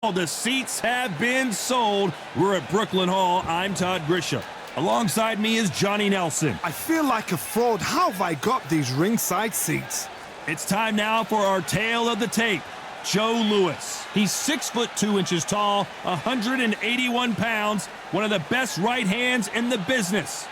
The seats have been sold. We're at Brooklyn Hall. I'm Todd Grisham. Alongside me is Johnny Nelson. I feel like a fraud. How have I got these ringside seats? It's time now for our tale of the tape. Joe Louis. He's 6'2" tall, 181 pounds, one of the best right hands in the business.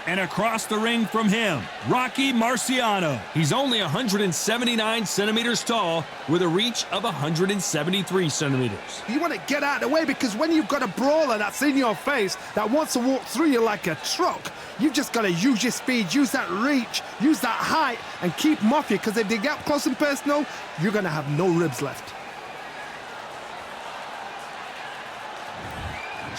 And across the ring from him, Rocky Marciano. He's only 179 centimeters tall with a reach of 173 centimeters. You want to get out of the way because when you've got a brawler that's in your face that wants to walk through you like a truck, you've just got to use your speed, use that reach, use that height, and keep them off you, because if they get up close and personal, you're going to have no ribs left.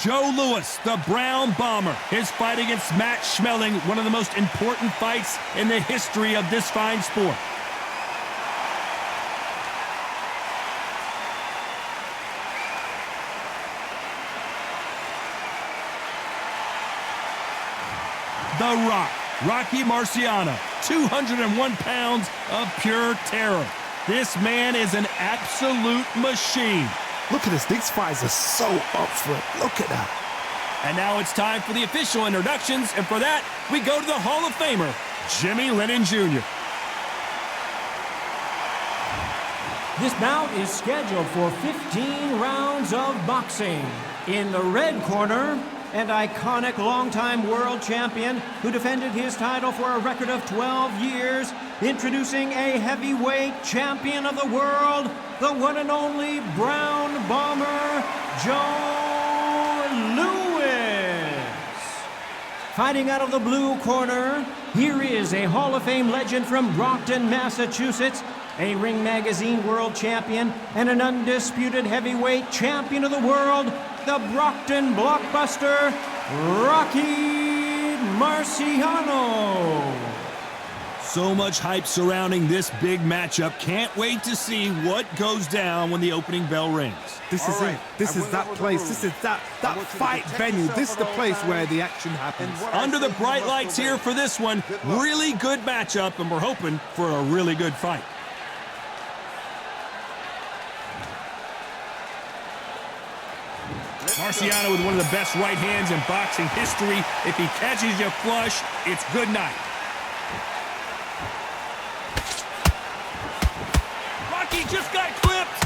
Joe Louis, the Brown Bomber. His fight against Matt Schmeling, one of the most important fights in the history of this fine sport. The Rock, Rocky Marciano, 201 pounds of pure terror. This man is an absolute machine. Look at this. These fighters are so up for it. Look at that. And now it's time for the official introductions, and for that, we go to the Hall of Famer, Jimmy Lennon Jr. This bout is scheduled for 15 rounds of boxing. In the red corner, an iconic longtime world champion who defended his title for a record of 12 years, introducing a heavyweight champion of the world, the one and only Brown Bomber, Joe Louis. Fighting out of the blue corner, here is a Hall of Fame legend from Brockton, Massachusetts, a Ring Magazine world champion, and an undisputed heavyweight champion of the world, the Brockton blockbuster, Rocky Marciano. So much hype surrounding this big matchup. Can't wait to see what goes down when the opening bell rings. This is it. This is that place. This is that fight venue. This is the place where the action happens. Under the bright lights here for this one, really good matchup, and we're hoping for a really good fight. Marciano with one of the best right hands in boxing history. If he catches you flush, it's good night. Rocky just got clipped.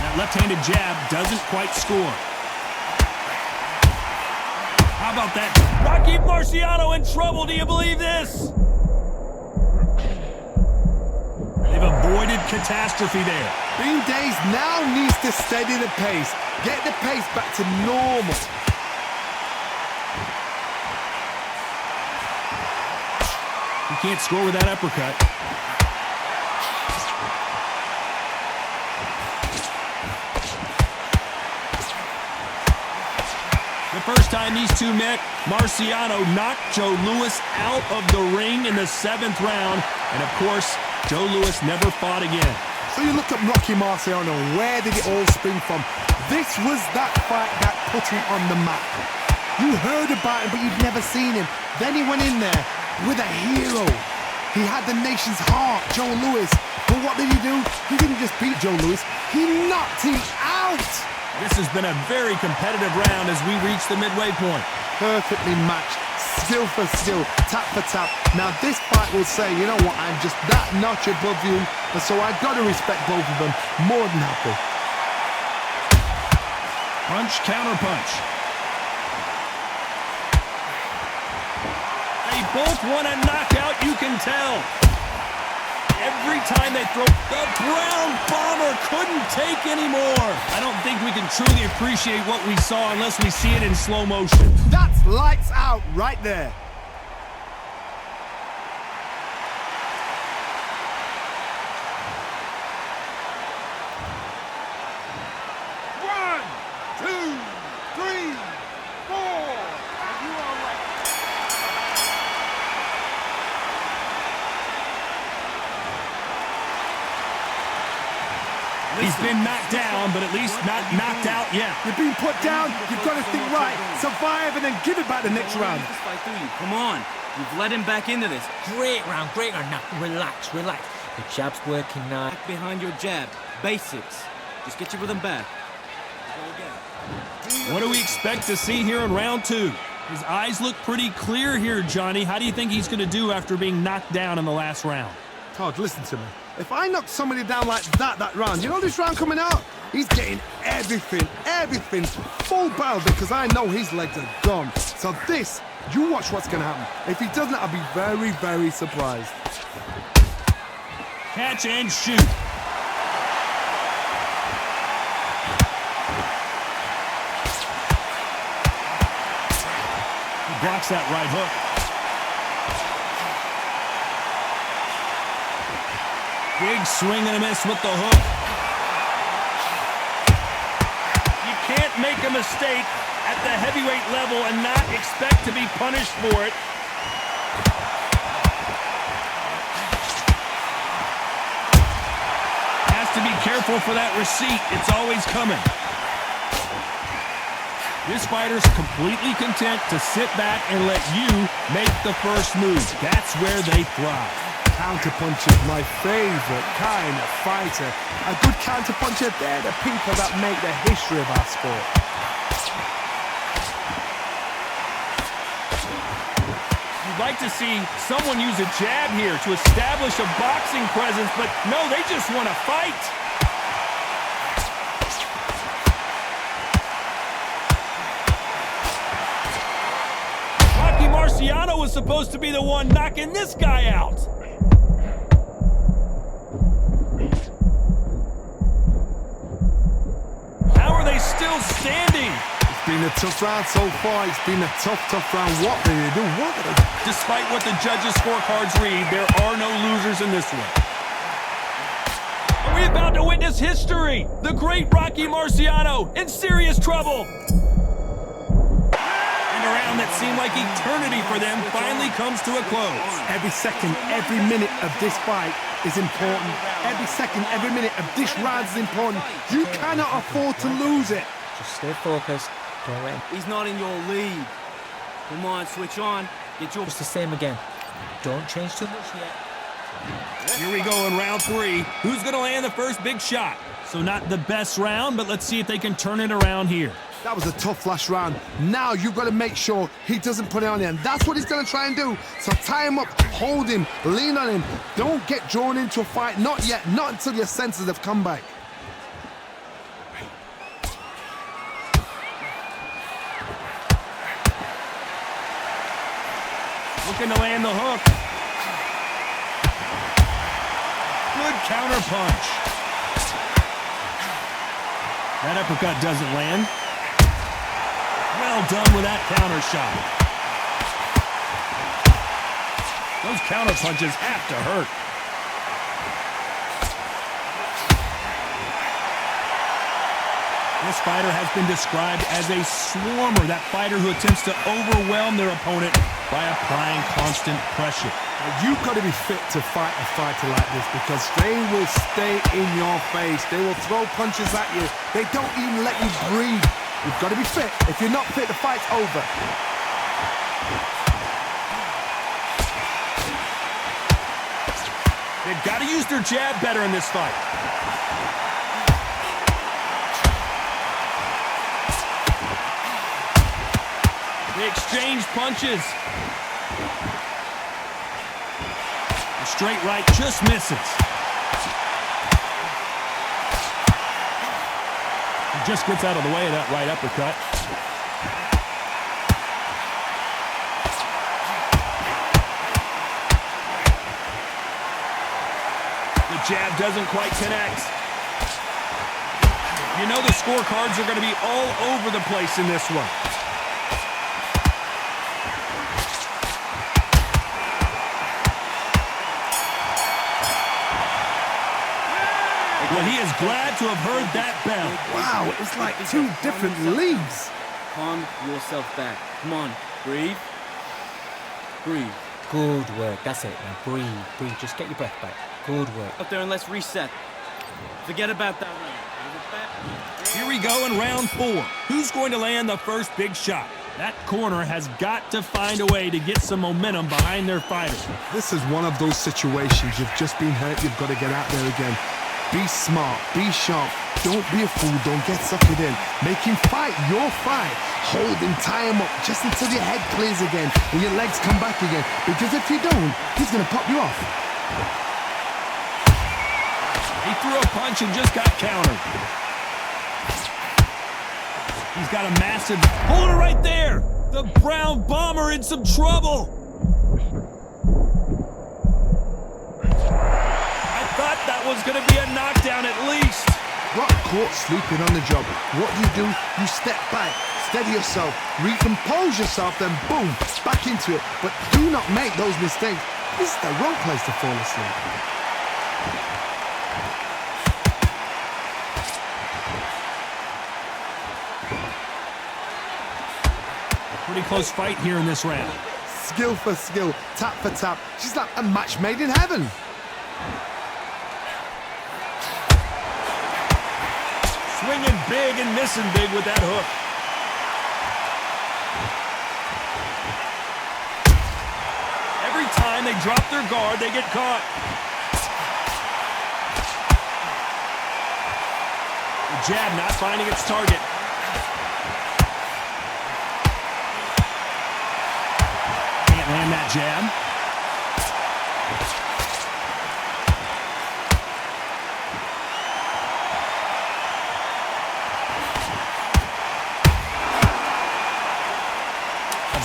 That left-handed jab doesn't quite score. How about that? Rocky Marciano in trouble. Do you believe this? They've avoided catastrophe there. Bean Days now needs to steady the pace. Get the pace back to normal. He can't score with that uppercut. The first time these two met, Marciano knocked Joe Louis out of the ring in the 7th round. And of course, Joe Louis never fought again. So you look at Rocky Marciano, where did it all spring from? This was that fight that put him on the map. You heard about him, but you'd never seen him. Then he went in there with a hero. He had the nation's heart, Joe Louis. But what did he do? He didn't just beat Joe Louis, he knocked him out. This has been a very competitive round as we reach the midway point. Perfectly matched, skill for skill, tap for tap. Now this fight will say, you know what, I'm just that notch above you, and so I've got to respect both of them more than happy. Punch, counter punch. They both want a knockout, you can tell. Every time they throw, the Brown Bomber couldn't take anymore. I don't think we can truly appreciate what we saw unless we see it in slow motion. That's lights out right there. He's been knocked down, but at least not knocked out yet. You're being put down, you've got to think right, survive and then give it back the next round. This fight through you. Come on. You've led him back into this. Great round, great round. Now, relax, relax. The jab's working now. Back behind your jab. Basics. Just get your rhythm back. What do we expect to see here in round 2? His eyes look pretty clear here, Johnny. How do you think he's going to do after being knocked down in the last round? Todd, listen to me. If I knock somebody down like that round, you know this round coming out? He's getting everything, full battle because I know his legs are gone. So this, you watch what's going to happen. If he doesn't, I'll be very, very surprised. Catch and shoot. He blocks that right hook. Big swing and a miss with the hook. You can't make a mistake at the heavyweight level and not expect to be punished for it. Has to be careful for that receipt. It's always coming. This fighter's completely content to sit back and let you make the first move. That's where they thrive. Counterpuncher, my favorite kind of fighter. A good counterpuncher, they're the people that make the history of our sport. You'd like to see someone use a jab here to establish a boxing presence, but no, they just want to fight. Rocky Marciano was supposed to be the one knocking this guy out. How are they still standing? It's been a tough round so far. It's been a tough round. What did they do? What did they do? Despite what the judges' scorecards read, there are no losers in this one. Are we about to witness history? The great Rocky Marciano in serious trouble. And a round that seemed like eternity for them finally comes to a close. Every second, every minute of this fight is important. Every second, every minute of this round is important. You cannot afford to lose it. Just stay focused. Don't let him. He's not in your league. Come on, switch on. Get your... Just the same again. Don't change too much yet. Here we go in round 3. Who's going to land the first big shot? So not the best round, but let's see if they can turn it around here. That was a tough last round. Now you've got to make sure he doesn't put it on you, and that's what he's going to try and do. So tie him up, hold him, lean on him. Don't get drawn into a fight. Not yet. Not until your senses have come back. Looking to land the hook. Good counter punch. That uppercut doesn't land. Well done with that counter shot. Those counter punches have to hurt. This fighter has been described as a swarmer, that fighter who attempts to overwhelm their opponent by applying constant pressure. You've got to be fit to fight a fighter like this because they will stay in your face. They will throw punches at you. They don't even let you breathe. You've got to be fit. If you're not fit, the fight's over. They've got to use their jab better in this fight. They exchange punches. The straight right just misses. He just gets out of the way of that right uppercut. The jab doesn't quite connect. You know the scorecards are going to be all over the place in this one. Well, he is glad to have heard that bell. Wow, it's like two different leagues. Calm yourself back. Come on, breathe. Breathe. Good work. That's it. Now breathe, breathe. Just get your breath back. Good work. Up there and let's reset. Forget about that round. Here we go in round 4. Who's going to land the first big shot? That corner has got to find a way to get some momentum behind their fighter. This is one of those situations. You've just been hurt. You've got to get out there again. Be smart. Be sharp. Don't be a fool. Don't get suckered in. Make him fight your fight. Hold him, tie him up just until your head clears again and your legs come back again. Because if you don't, he's going to pop you off. He threw a punch and just got countered. He's got a massive... Hold it right there! The Brown Bomber in some trouble! I thought that was going to be a knockdown at least. Got caught sleeping on the job. What do? You step back, steady yourself, recompose yourself, then boom, back into it. But do not make those mistakes. This is the wrong place to fall asleep. Pretty close fight here in this round. Skill for skill, tap for tap. She's like a match made in heaven. Swinging big and missing big with that hook. Every time they drop their guard, they get caught. The jab not finding its target. Can't land that jab.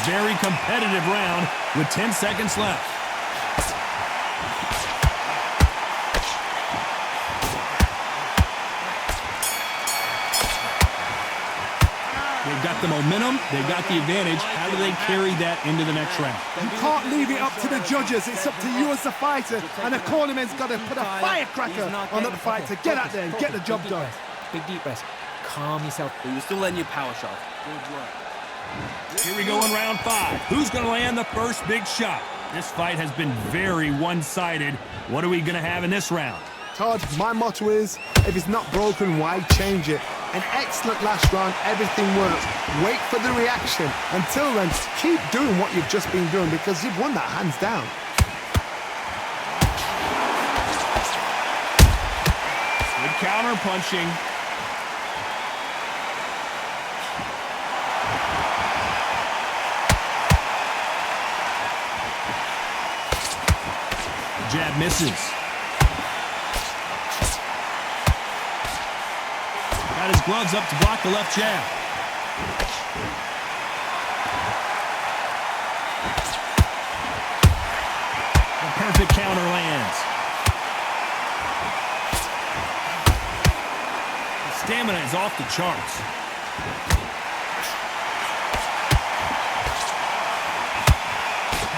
Very competitive round with 10 seconds left. They've got the momentum, they've got the advantage. How do they carry that into the next round? You can't leave it up to the judges. It's up to you as the fighter. And the cornerman's got to put a firecracker on the fight to get out there and get the job done. Big deep breath. Calm yourself. But you're still letting your power shot. Good work. Here we go in round 5. Who's going to land the first big shot? This fight has been very one-sided. What are we going to have in this round? Todd, my motto is, if it's not broken, why change it? An excellent last round, everything works. Wait for the reaction. Until then, keep doing what you've just been doing because you've won that hands down. Good counter punching. Jab misses. Got his gloves up to block the left jab. The perfect counter lands. The stamina is off the charts.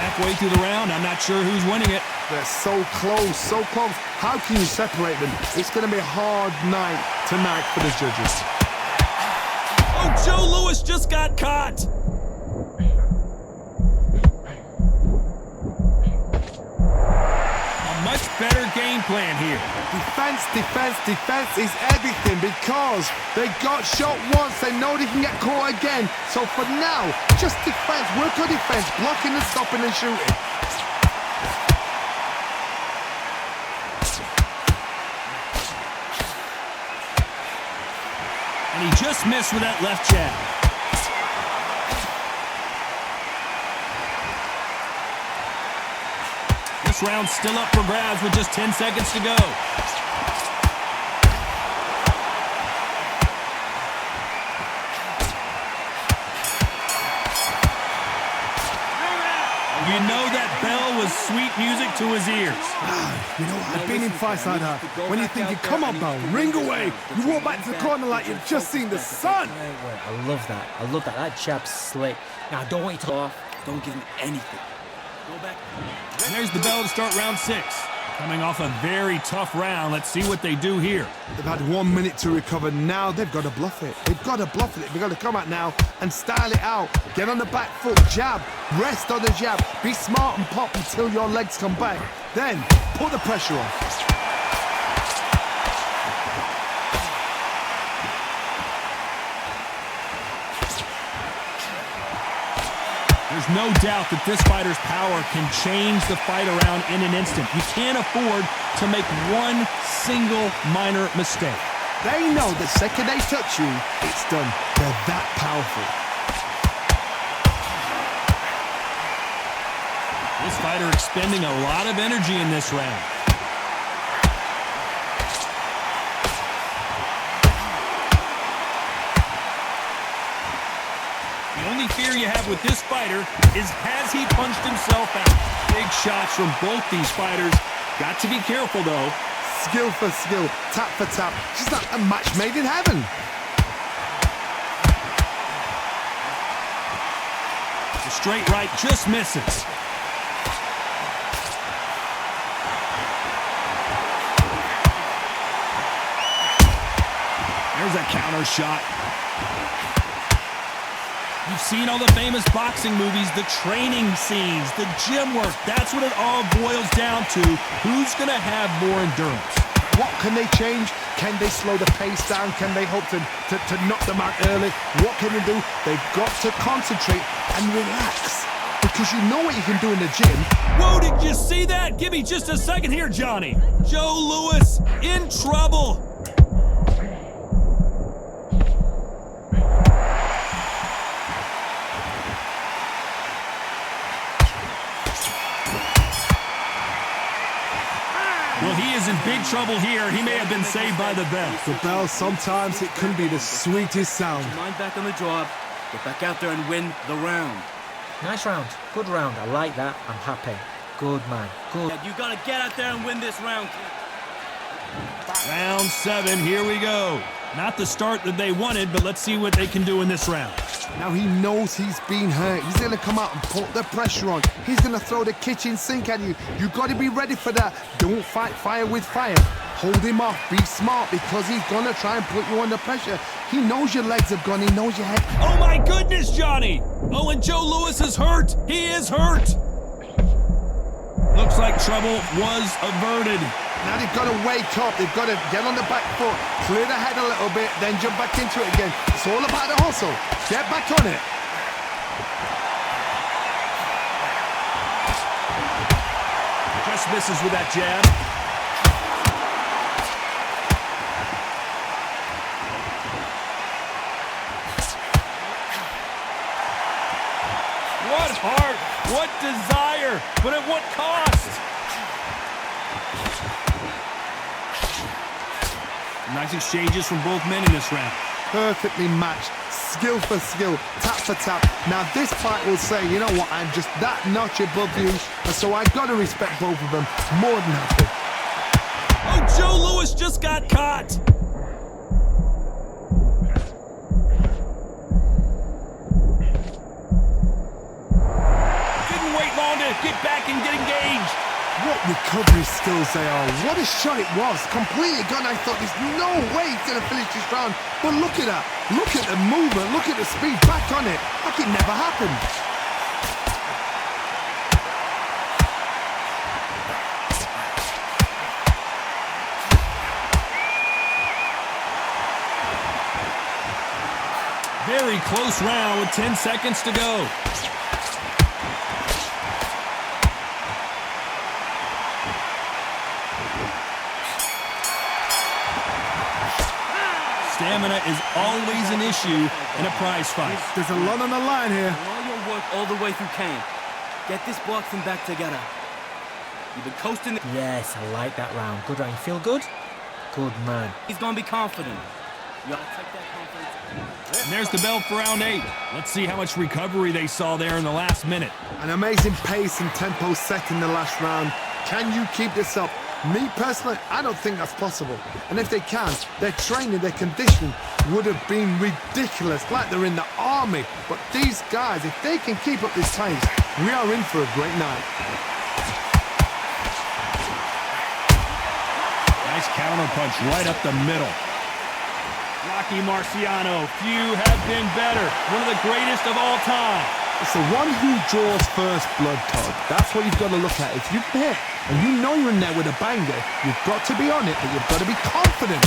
Halfway through the round, I'm not sure who's winning it. They're so close, so close. How can you separate them? It's going to be a hard night tonight for the judges. Oh, Joe Louis just got caught. A much better game plan here. Defense, defense, defense is everything because they got shot once. They know they can get caught again. So for now, just defense, work on defense, blocking and stopping and shooting. And he just missed with that left jab. This round's still up for grabs with just 10 seconds to go. You know that bell was sweet music to his ears. You know, I've been in fights like that. When you're thinking, come on, bell, ring away. You walk back to the corner like you've just seen the sun. I love that. I love that. That jab's slick. Now, I don't want you to... Off. Don't give him anything. Go back. And there's the bell to start round 6. Coming off a very tough round. Let's see what they do here. They've had 1 minute to recover. Now they've got to bluff it. They've got to bluff it. They've got to come out now and style it out. Get on the back foot, jab, rest on the jab. Be smart and pop until your legs come back. Then put the pressure on. There's no doubt that this fighter's power can change the fight around in an instant. You can't afford to make one single minor mistake. They know the second they touch you, it's done. They're that powerful. This fighter expending a lot of energy in this round. The only fear you have with this fighter is, has he punched himself out? Big shots from both these fighters. Got to be careful, though. Skill for skill, tap for tap. She's not a match made in heaven. The straight right just misses. There's a counter shot. You've seen all the famous boxing movies, the training scenes, the gym work. That's what it all boils down to. Who's going to have more endurance? What can they change? Can they slow the pace down? Can they hope to knock them out early? What can they do? They've got to concentrate and relax. Because you know what you can do in the gym. Whoa, did you see that? Give me just a second here, Johnny. Joe Louis in trouble. Well, he is in big trouble here. He may have been saved by the bell. The bell, sometimes it can be the sweetest sound. Mind back on the job. Get back out there and win the round. Nice round. Good round. I like that. I'm happy. Good, man. Good. You gotta get out there and win this round. Round 7, here we go. Not the start that they wanted, but let's see what they can do in this round. Now he knows he's been hurt. He's going to come out and put the pressure on. He's going to throw the kitchen sink at you. You've got to be ready for that. Don't fight fire with fire. Hold him off. Be smart because he's going to try and put you under pressure. He knows your legs have gone. He knows your head. Oh, my goodness, Johnny. Oh, and Joe Louis is hurt. He is hurt. Looks like trouble was averted. Now they've got to wake up. They've got to get on the back foot, clear the head a little bit, then jump back into it again. It's all about the hustle. Get back on it. Just misses with that jab. What heart, what desire, but at what cost? Nice exchanges from both men in this round. Perfectly matched, skill for skill, tap for tap. Now this fight will say, you know what, I'm just that notch above you, and so I got to respect both of them more than happy. Oh, Joe Louis just got caught. Didn't wait long to get back and get engaged. What recovery skills they are. What a shot it was. Completely gone. I thought there's no way he's going to finish this round. But look at that. Look at the movement. Look at the speed. Back on it. Like it never happened. Very close round with 10 seconds to go. Stamina is always an issue in a prize fight. There's a lot on the line here. All your work all the way through camp. Get this boxing back together. You've been coasting. Yes, I like that round. Good round. You feel good? Good, man. He's gonna be confident. You gotta take that confidence. And there's the bell for round 8. Let's see how much recovery they saw there in the last minute. An amazing pace and tempo set in the last round. Can you keep this up? Me personally, I don't think that's possible. And if they can, their training, their conditioning would have been ridiculous, like they're in the army. But these guys, if they can keep up this pace, we are in for a great night. Nice counter punch right up the middle. Rocky Marciano, few have been better. One of the greatest of all time. It's the one who draws first blood, Todd. That's what you've got to look at. If you've hit and you know you're in there with a banger, you've got to be on it, but you've got to be confident.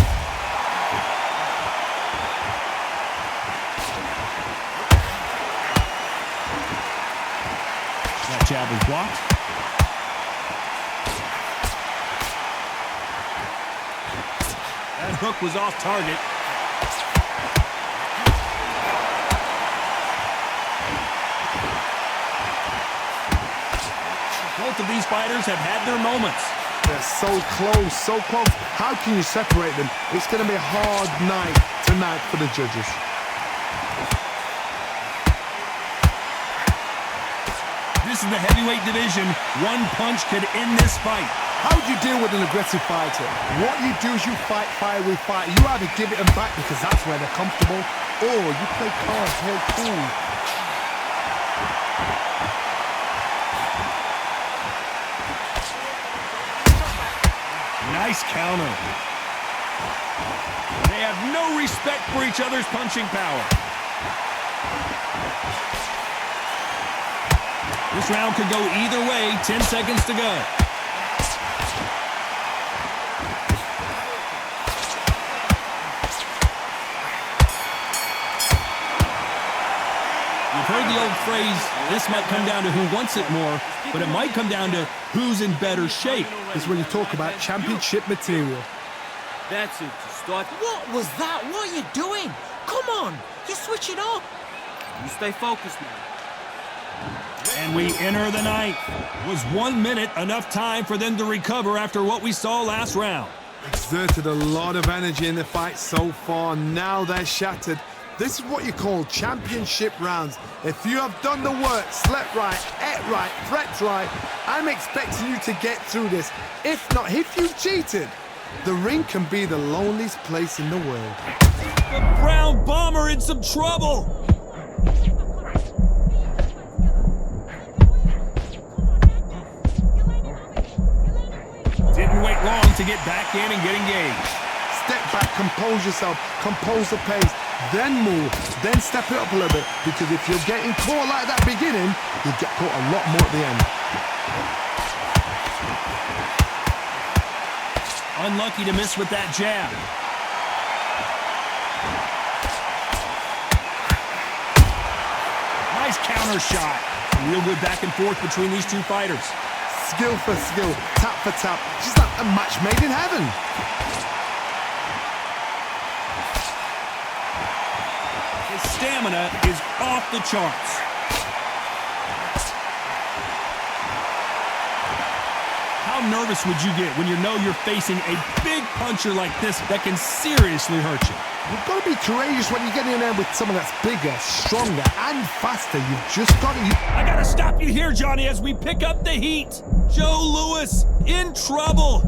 jab was blocked. That hook was off target. Both of these fighters have had their moments. They're so close, so close. How can you separate them? It's going to be a hard night tonight for the judges. This is the heavyweight division. One punch could end this fight. How do you deal with an aggressive fighter? What you do is you fight fire with fire. You either give it them back because that's where they're comfortable, or you play calm, play cool. Nice counter. They have no respect for each other's punching power. This round could go either way. 10 seconds to go. You've heard the old phrase, this might come down to who wants it more, but it might come down to who's in better shape. This is when you talk about championship material. That's it. To start. What was that? What are you doing? Come on, you're switching up. You stay focused now. And we enter the ninth. Was 1 minute enough time for them to recover after what we saw last round? Exerted a lot of energy in the fight so far. Now they're shattered. This is what you call championship rounds. If you have done the work, slept right, ate right, prepped right, I'm expecting you to get through this. If not, if you've cheated, the ring can be the loneliest place in the world. The Brown Bomber in some trouble. Didn't wait long to get back in and get engaged. Step back, compose yourself, compose the pace, then move, then step it up a little bit, because if you're getting caught like that beginning, you'll get caught a lot more at the end. Unlucky to miss with that jab. Nice counter shot. Real good back and forth between these two fighters. Skill for skill, tap for tap. Just like a match made in heaven. His stamina is off the charts. How nervous would you get when you know you're facing a big puncher like this that can seriously hurt you? You've got to be courageous when you get in there with someone that's bigger, stronger, and faster. You've just got to... I gotta stop you here, Johnny, as we pick up the heat. Joe Louis in trouble.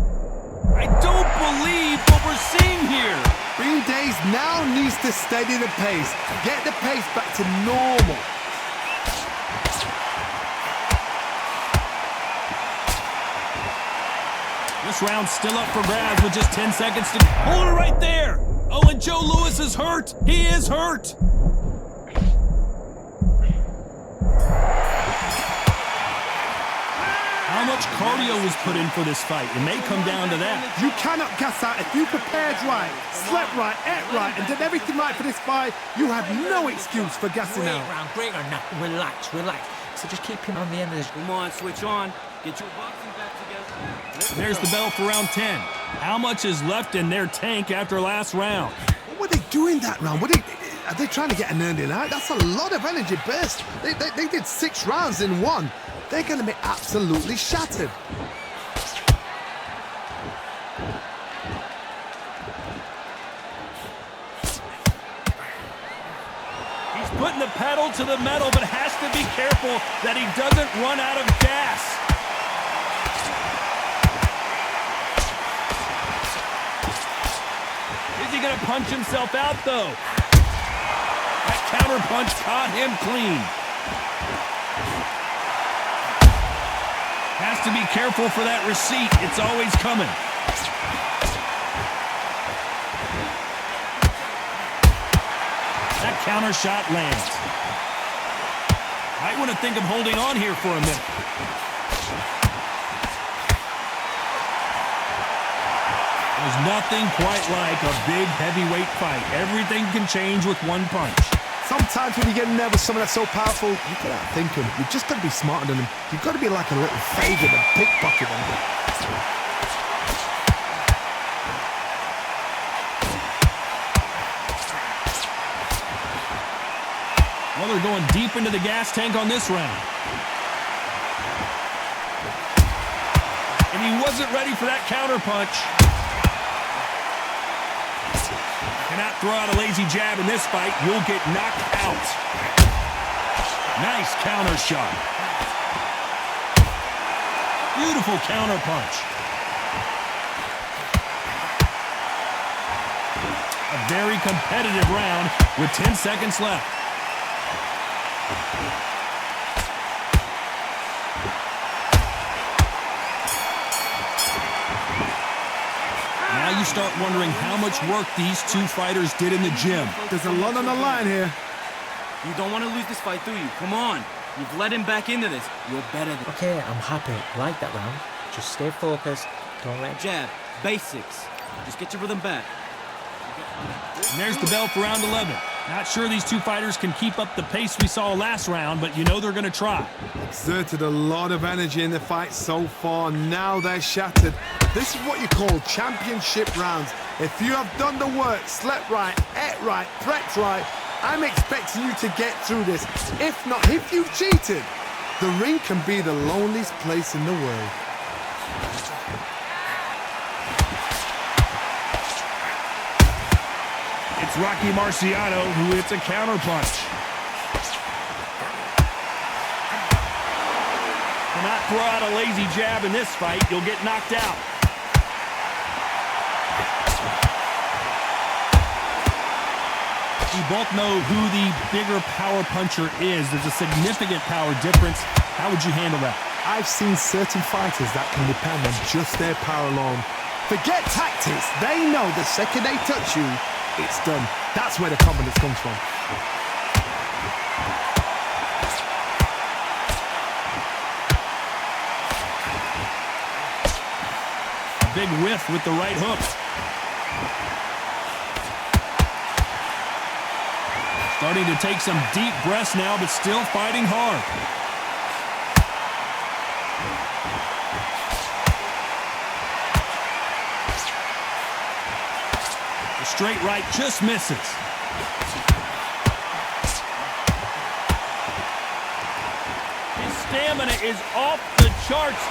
I don't believe what we're seeing here. Bean Days now needs to steady the pace. Get the pace back to normal. This round's still up for grabs with just 10 seconds to... Hold it right there! Oh, and Joe Louis is hurt. He is hurt. How much cardio was put in for this fight? It may come down to that. You cannot gas out. If you prepared right, slept right, ate right, and did everything right for this fight, you have no excuse for gassing Great out. round, great round. Now, relax, relax. So just keep him on the end of this. Come on, switch on. Get your boxing back together. There's the bell for round 10. How much is left in their tank after last round? What were they doing that round? Are they trying to get an earning out? That's a lot of energy burst. They did 6 rounds in one. They're going to be absolutely shattered. He's putting the pedal to the metal, but has to be careful that he doesn't run out of gas. Is he going to punch himself out, though? That counter punch caught him clean. Has to be careful for that receipt. It's always coming. That counter shot lands. Might want to think of holding on here for a minute. There's nothing quite like a big heavyweight fight. Everything can change with one punch. Sometimes when you get in there with someone that's so powerful, you get out thinking. You've just got to be smarter than them. You've got to be like a little faggot and pickpocket them. Well, they're going deep into the gas tank on this round. And he wasn't ready for that counter punch. Cannot throw out a lazy jab in this fight. You'll get knocked out. Nice counter shot. Beautiful counter punch. A very competitive round with 10 seconds left. Now you start wondering how much work these two fighters did in the gym. There's a lot on the line here. You don't want to lose this fight, do you? Come on. You've led him back into this. You're better than... Okay, I'm happy. I like that round. Just stay focused. Don't let... Jab. Basics. Just get your rhythm back. And there's the bell for round 11. Not sure these two fighters can keep up the pace we saw last round, but you know they're going to try. Exerted a lot of energy in the fight so far. Now they're shattered. This is what you call championship rounds. If you have done the work, slept right, ate right, prepped right, I'm expecting you to get through this. If not, if you've cheated, the ring can be the loneliest place in the world. It's Rocky Marciano who hits a counter punch. Cannot throw out a lazy jab in this fight. You'll get knocked out. We both know who the bigger power puncher is. There's a significant power difference. How would you handle that? I've seen certain fighters that can depend on just their power alone. Forget tactics. They know the second they touch you, it's done. That's where the confidence comes from. A big whiff with the right hook. Starting to take some deep breaths now, but still fighting hard. The straight right just misses. His stamina is off the charts.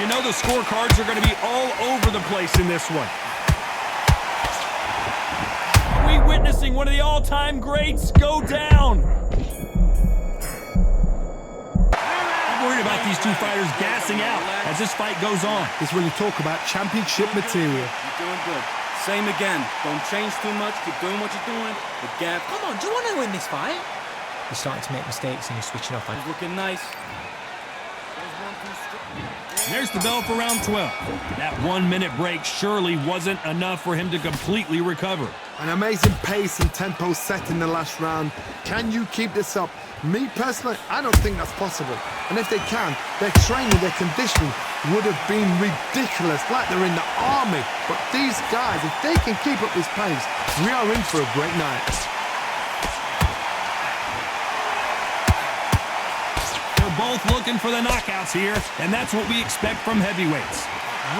You know the scorecards are going to be all over the place in this one. Are we witnessing one of the all-time greats go down? I'm worried about these two fighters gassing out as this fight goes on. This is when you talk about championship material. You're doing good. Same again. Don't change too much. Keep doing what you're doing. The gap. Come on, do you want to win this fight? You're starting to make mistakes and you're switching off. He's looking nice. There's the bell for round 12. That 1 minute break surely wasn't enough for him to completely recover. An amazing pace and tempo set in the last round. Can you keep this up? Me personally, I don't think that's possible. And if they can, their training, their conditioning would have been ridiculous, like they're in the army. But these guys, if they can keep up this pace, we are in for a great night. They're both looking for the knockouts here, and that's what we expect from heavyweights.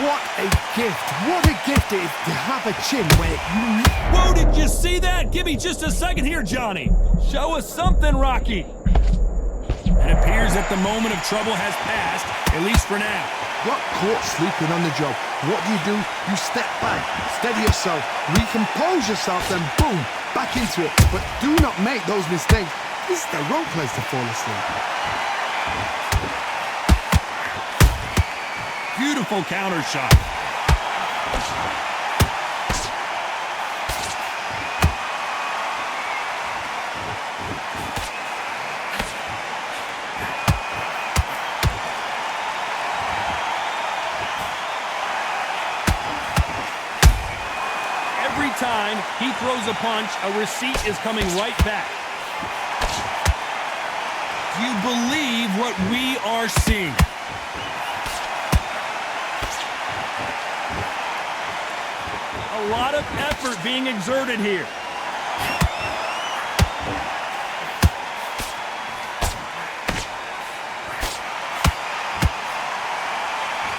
What a gift. What a gift it is to have a chin where you... Whoa, did you see that? Give me just a second here, Johnny. Show us something, Rocky. It appears that the moment of trouble has passed, at least for now. Got caught sleeping on the job. What do? You step back, steady yourself, recompose yourself, then boom, back into it. But do not make those mistakes. This is the wrong place to fall asleep. Beautiful counter shot. Every time he throws a punch, a receipt is coming right back. Do you believe what we are seeing? A lot of effort being exerted here.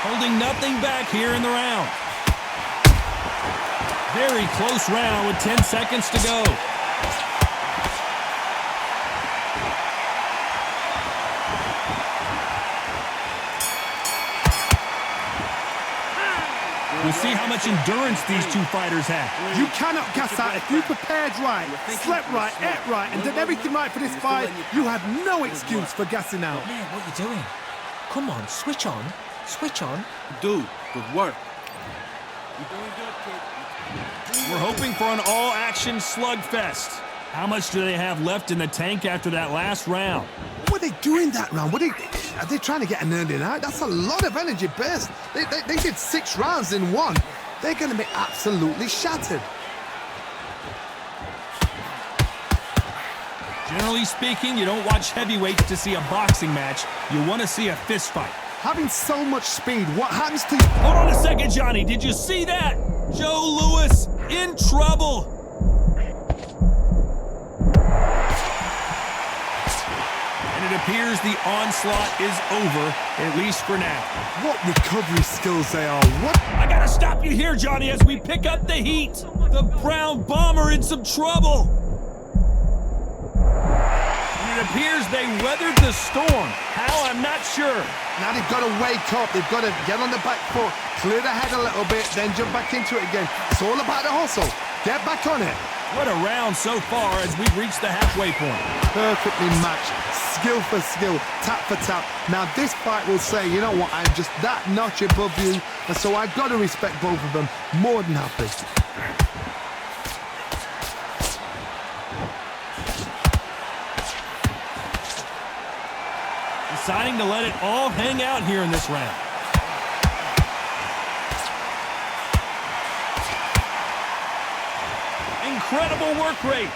Holding nothing back here in the round. Very close round with 10 seconds to go. We'll see how much endurance these two fighters have. You cannot gas out. If you prepared right, slept right, ate right, and did everything right for this fight, you have no excuse for gassing out. Man, what are you doing? Come on, switch on. Switch on. Dude, good work. You're doing good, kid. We're hoping for an all-action slugfest. How much do they have left in the tank after that last round? What are they doing that round? Are they trying to get an earning out? That's a lot of energy burst. They did 6 rounds in one. They're going to be absolutely shattered. Generally speaking, you don't watch heavyweights to see a boxing match. You want to see a fist fight. Having so much speed, what happens to you? Hold on a second, Johnny. Did you see that? Joe Louis in trouble. And it appears the onslaught is over, at least for now. What recovery skills they are. What? I gotta stop you here, Johnny, as we pick up the heat. The Brown Bomber in some trouble. And it appears they weathered the storm. How, I'm not sure. Now they've got to wake up. They've got to get on the back foot, clear the head a little bit, then jump back into it again. It's all about the hustle. Get back on it. What a round so far as we've reached the halfway point. Perfectly matched. Skill for skill, tap for tap. Now this fight will say, you know what, I'm just that notch above you, and so I've got to respect both of them. More than happy. Deciding to let it all hang out here in this round. Incredible work rate.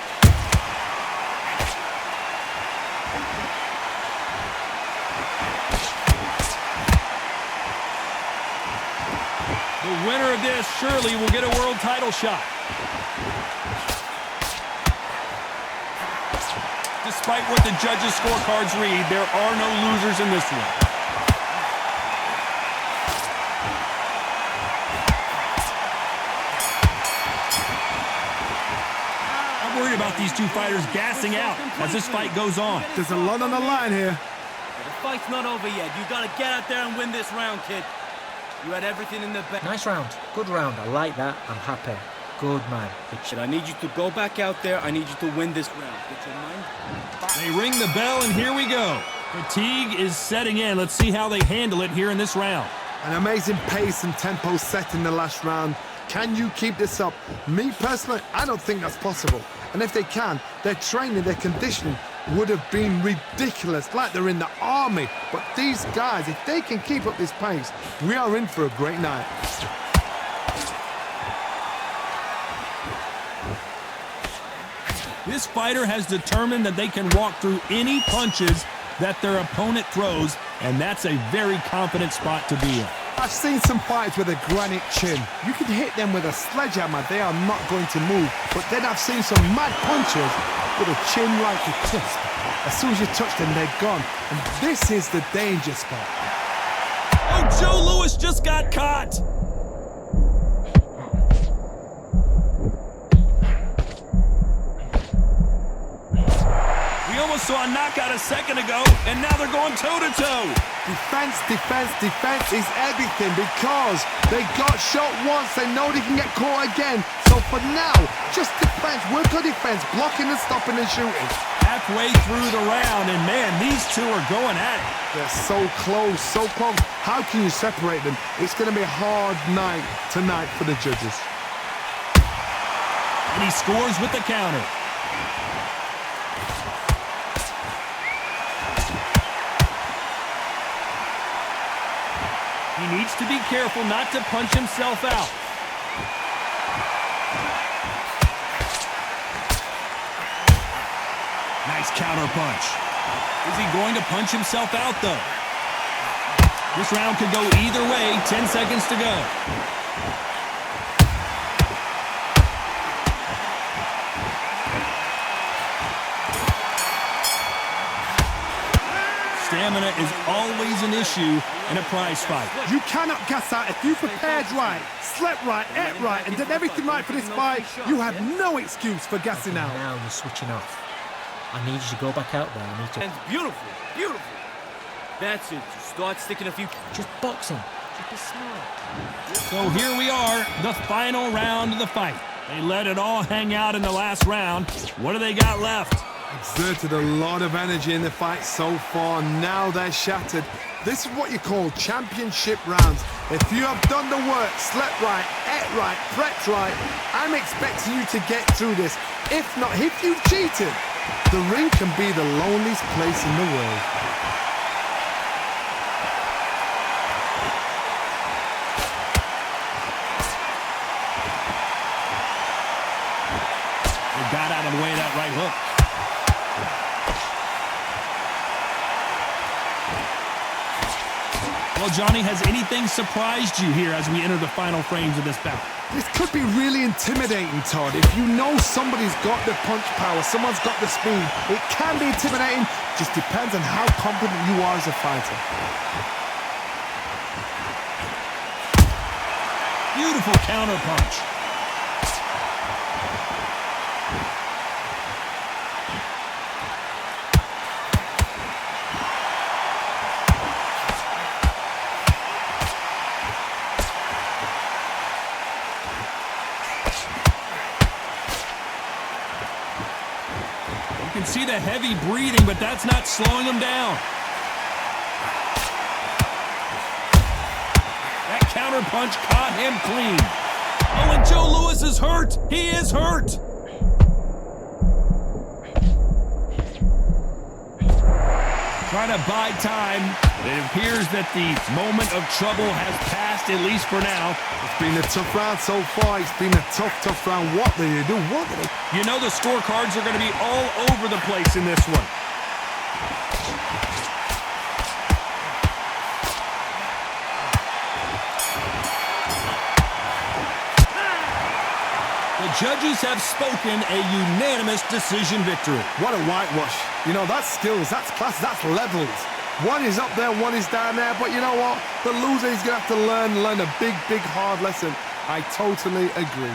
The winner of this surely will get a world title shot. Despite what the judges' scorecards read, there are no losers in this one. I'm worried about these two fighters gassing out as this fight goes on. There's a lot on the line here. The fight's not over yet. You gotta get out there and win this round, kid. You had everything in the bag. Nice round. Good round. I like that. I'm happy. Good man. I need you to go back out there. I need you to win this round. Get your mind. They ring the bell, and here we go. Fatigue is setting in. Let's see how they handle it here in this round. An amazing pace and tempo set in the last round. Can you keep this up? Me personally, I don't think that's possible. And if they can, their training, their conditioning would have been ridiculous, like they're in the army. But these guys, if they can keep up this pace, we are in for a great night. This fighter has determined that they can walk through any punches that their opponent throws, and that's a very confident spot to be in. I've seen some fights with a granite chin. You can hit them with a sledgehammer, they are not going to move. But then I've seen some mad punches with a chin like a crisp. As soon as you touch them, they're gone. And this is the danger spot. Oh, Joe Louis just got caught. We almost saw a knockout a second ago, and now they're going toe-to-toe. Defense, defense, defense is everything because they got shot once. They know they can get caught again. So for now, just defense, work on defense, blocking and stopping and shooting. Halfway through the round, and man, these two are going at it. They're so close, so close. How can you separate them? It's going to be a hard night tonight for the judges. And he scores with the counter. He needs to be careful not to punch himself out. Nice counter punch. Is he going to punch himself out, though? This round could go either way. 10 seconds to go. Stamina is always an issue in a prize fight. You cannot gas out. If you prepared right, slept right, ate right, and did everything right for this fight, you have no excuse for gassing out. Now you're switching off. I need you to go back out there. I need to... That's beautiful, beautiful. That's it. Just start sticking a few... Just boxing. Just be smart. So here we are, the final round of the fight. They let it all hang out in the last round. What do they got left? Exerted a lot of energy in the fight so far. Now they're shattered. This is what you call championship rounds. If you have done the work, slept right, ate right, prepped right, I'm expecting you to get through this. If not, if you've cheated, the ring can be the loneliest place in the world. They got out of the way of that right hook. Well, Johnny, has anything surprised you here as we enter the final frames of this bout? This could be really intimidating, Todd. If you know somebody's got the punch power, someone's got the speed, it can be intimidating. Just depends on how confident you are as a fighter. Beautiful counter punch. You can see the heavy breathing, but that's not slowing him down. That counter punch caught him clean. Oh, and Joe Louis is hurt. He is hurt. Trying to buy time. It appears that the moment of trouble has passed, at least for now. It's been a tough round so far. It's been a tough round. What do you do? What do they... You know the scorecards are going to be all over the place in this one. The judges have spoken a unanimous decision victory. What a whitewash. You know, that's skills, that's class, that's levels. One is up there, one is down there, but you know what? The loser is going to have to learn a big, hard lesson. I totally agree.